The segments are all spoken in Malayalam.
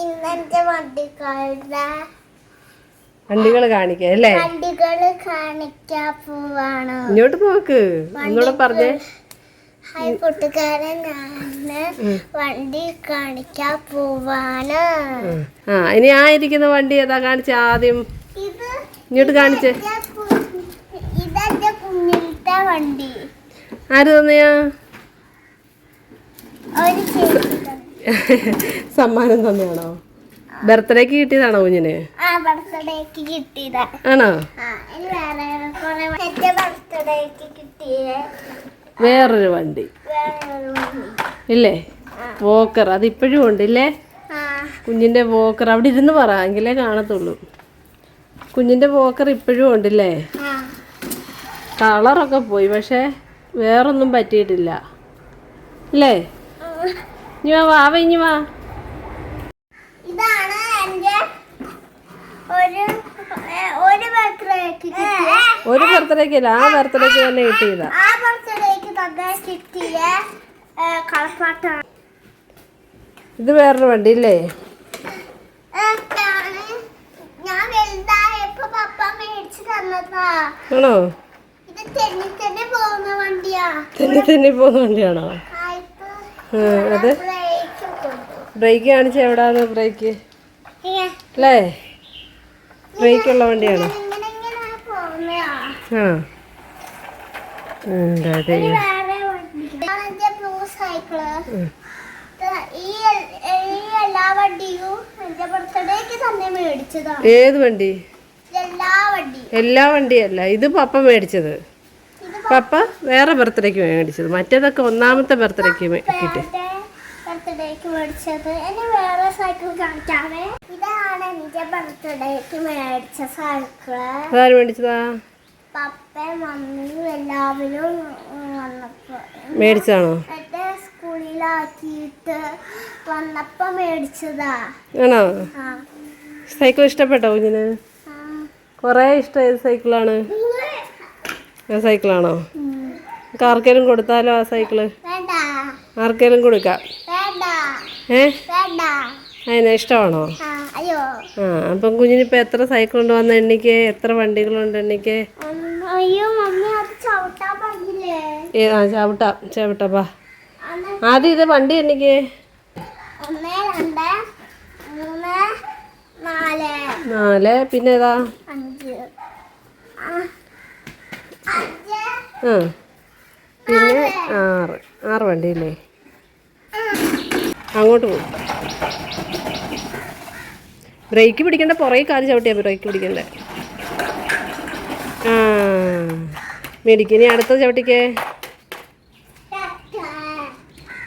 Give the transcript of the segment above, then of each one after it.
ഇന്നത്തെ വണ്ടികളുടെ വണ്ടികൾ കാണിക്കാം അല്ലേ? വണ്ടികൾ കാണിക്കാൻ പോവാണ്. ഇങ്ങോട്ട് നോക്ക്, ഒന്നുകൂടെ പറഞ്ഞേ. ഹായ് കൂട്ടുകാരൻ, ഞാന് വണ്ടി കാണിക്കാൻ പോവാണ്. ഇനി ഇരിക്കുന്ന വണ്ടി ഏതാ? കാണിച്ച ആദ്യം ഇങ്ങോട്ട് കാണിച്ചേ. ഇതെന്റെ കുഞ്ഞിലത്തെ വണ്ടി. ആര് തന്നെയാ? ഒരു സമ്മാനം തന്നെയാണോ? ബർത്ത്ഡേക്ക് കിട്ടിയതാണോ കുഞ്ഞിന്? ബർത്ത്ഡേക്ക് കിട്ടിയതാ. ആണോ? വേറൊരു വണ്ടി ഇല്ലേ? വോക്കർ, അതിപ്പോഴും ഉണ്ടില്ലേ? കുഞ്ഞിന്റെ വോക്കർ അവിടെ ഇരുന്ന് പറ, എങ്കിലേ കാണത്തുള്ളൂ. കുഞ്ഞിന്റെ വോക്കർ ഇപ്പോഴും ഉണ്ടല്ലേ? കളറൊക്കെ പോയി, പക്ഷെ വേറൊന്നും പറ്റിയിട്ടില്ല അല്ലേ? ഇനി വാ, ഇനി വാ. ഇതാണ് എന്റെ ഒരു ബർത്ത്ഡേക്കല്ല, ആ ബർത്ത്ഡേക്ക് തന്നെ കിട്ടിയതാ. ഇത് വേറൊരു വണ്ടി ഇല്ലേ? ഞാൻ വലുതായപ്പോ പപ്പ മേടിച്ചു തന്നതാ. ആണോ? ഇത് തന്നെ പോകുന്ന വണ്ടിയാ. തന്നെ പോകുന്ന വണ്ടിയാണോ? അത് ബ്രേക്ക് കാണിച്ച എവിടാണ് ബ്രേക്ക് അല്ലേ? ബ്രേക്ക് ഉള്ള വണ്ടിയാണ്. ഏത് വണ്ടി? എല്ലാ വണ്ടിയല്ല, ഇത് പപ്പ മേടിച്ചത്. പപ്പ വേറെ ബർത്ത്ഡേക്ക് മേടിച്ചത്, മറ്റേതൊക്കെ ഒന്നാമത്തെ ബർത്ത്ഡേക്ക് കിട്ടി. വേറെ സൈക്കിൾ കാണിക്കാവേ. ഇതാണ് എന്റെ ബർത്ത്ഡേക്ക് മേടിച്ച സൈക്കിള്. അതാര് മേടിച്ചതാ? പപ്പയും മമ്മിയും എല്ലാവരും വന്നപ്പോ മേടിച്ചതാണോ? എന്റെ സ്കൂളിലാക്കിയിട്ട് വന്നപ്പോ മേടിച്ചതാ. ആണോ? സൈക്കിൾ ഇഷ്ടപ്പെട്ടോ കുഞ്ഞിന്? കൊറേ ഇഷ്ടമായ സൈക്കിളാണ്. സൈക്കിളാണോ? ആർക്കേലും കൊടുത്താലോ ആ സൈക്കിള്? ആർക്കേലും കൊടുക്കാം. അതിനെ ഇഷ്ടമാണോ? അപ്പം കുഞ്ഞിനിപ്പോ എത്ര സൈക്കിൾ ഉണ്ട് വന്ന എണ്ണിക്ക്? എത്ര വണ്ടികളുണ്ട് എണ്ണിക്ക്? ചവിട്ടാ. ആദ്യം ഇത് വണ്ടി എണ്ണിക്ക്. 4, പിന്നെ ഏതാ? 5, പിന്നെ 6 വണ്ടിയില്ലേ? അങ്ങോട്ട് പോകും. ബ്രേക്ക് പിടിക്കണ്ട, പുറകെ കാല് ചവിട്ടിയാ ബ്രേക്ക് പിടിക്കണ്ടേ. മേടിക്ക്. ഇനി അടുത്ത ചവിട്ടിക്കേ.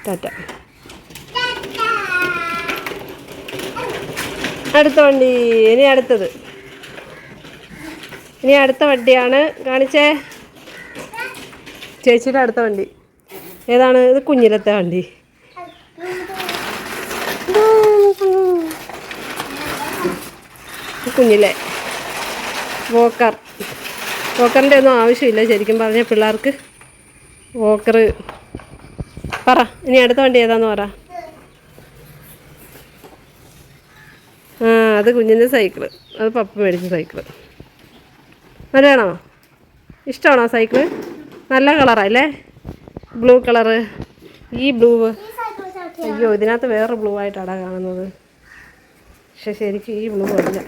ടാറ്റ. അടുത്ത വണ്ടി. ഇനി അടുത്തത്. ഇനി അടുത്ത വണ്ടിയാണ്. കാണിച്ചേ ചേച്ചിയുടെ അടുത്ത വണ്ടി ഏതാണ്? ഇത് കുഞ്ഞിലത്തെ വണ്ടി. കുഞ്ഞിലെ വോക്കറിൻ്റെ ഒന്നും ആവശ്യമില്ല ശരിക്കും പറഞ്ഞാൽ പിള്ളേർക്ക്. വോക്കർ പറ. ഇനി അടുത്ത വണ്ടി ഏതാന്ന് പറ. അത് കുഞ്ഞിൻ്റെ സൈക്കിള്. അത് പപ്പ മേടിച്ച സൈക്കിള്. നല്ലതാണോ? ഇഷ്ടമാണോ സൈക്കിള്? നല്ല കളറല്ലേ? Blue colour. ഈ ബ്ലൂ, അയ്യോ ഇതിനകത്ത് വേറെ ബ്ലൂ ആയിട്ടാണ് കാണുന്നത്. പക്ഷെ ശരിക്കും ഈ ബ്ലൂ അല്ല.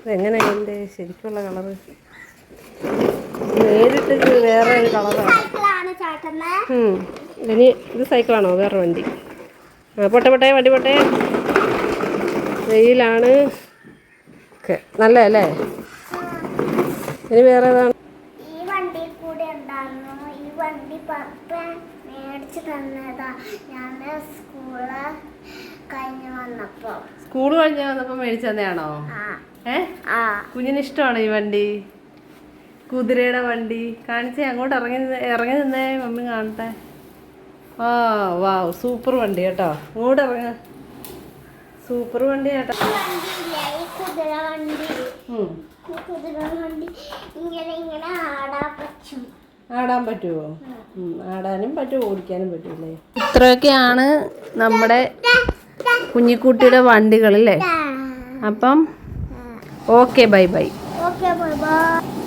ഇതെങ്ങനെയാണ് എൻ്റെ ശരിക്കുള്ള കളറ്? നേരിട്ട് വേറെ ഒരു കളറാണ്. ഇനി ഇത് സൈക്കിളാണോ? വേറെ വണ്ടി. പൊട്ടെ വണ്ടി പൊട്ടെ. വെയിലാണ്. ഓക്കെ, നല്ലതല്ലേ? ഇനി വേറെ ഏതാണ്? ഈ വണ്ടി കൂടെ ഉണ്ടായിരുന്നു. ഈ വണ്ടി പപ്പ മേടിച്ചു തന്നതാ. ഞാൻ സ്കൂള് കഴിഞ്ഞ് വന്നപ്പോ മേടിച്ചു തന്നെയാണോ? കുഞ്ഞിന് ഇഷ്ടമാണോ ഈ വണ്ടി? കുതിരയുടെ വണ്ടി. കാണിച്ചേ, അങ്ങോട്ട് ഇറങ്ങി നിന്നേ, മമ്മി കാണട്ടെ. വാ സൂപ്പർ വണ്ടി കേട്ടോ. അങ്ങോട്ട് ഇറങ്ങ. സൂപ്പർ വണ്ടി കേട്ടോ. ആടാൻ പറ്റുമോ? ആടാനും പറ്റുമോ, ഓടിക്കാനും പറ്റൂലേ? ഇത്രയൊക്കെയാണ് നമ്മുടെ കുഞ്ഞിക്കുട്ടിയുടെ വണ്ടികളല്ലേ. അപ്പം okay bye bye. Okay bye bye.